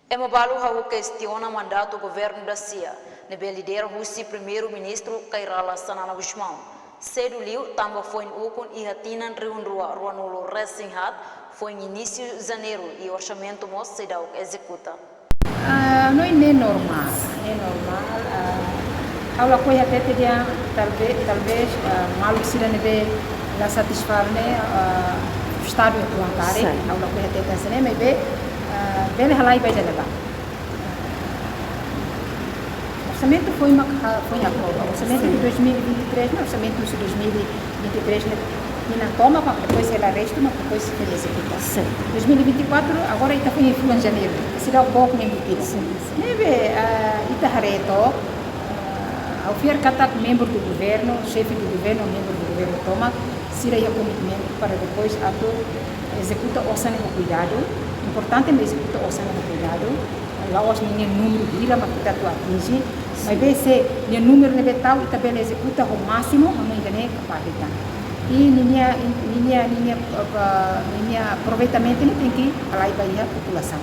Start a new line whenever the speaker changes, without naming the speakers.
Emabalu hau questiona mandato governo da CIA, nebe lidera Rússia primeiro-ministro Kairala Sanana Guzmão. Cedo liu tamba foi em Ukun e hatinan riunrua ruanulo Resinghat foi em início de janeiro e orçamento mos se dá o executa.
Não é normal, a coisa até teria talvez malu sira nebe la satisfar né o estado atuante, a coisa até pensa né, mas bem halai vai levar. O orçamento foi aprovado. O orçamento de 2023, não, o orçamento de 2023 não toma, mas depois ela resta, mas depois ele executa. 2024 agora está foi em janeiro. Se dá um pouco nem mentira. Neve ita hareto ao fiar cada membro do governo, chefe do governo, membro do governo toma, se dá o commitmento para depois ato executa o orçamento com cuidado. Importante é executar o orçamento com cuidado. Lá hoje ninguém número de mas kita tu atingir, mas bem se o número de betal e também executa o máximo, não engane capacidade. E linha aproveitamento tem que falar para a população.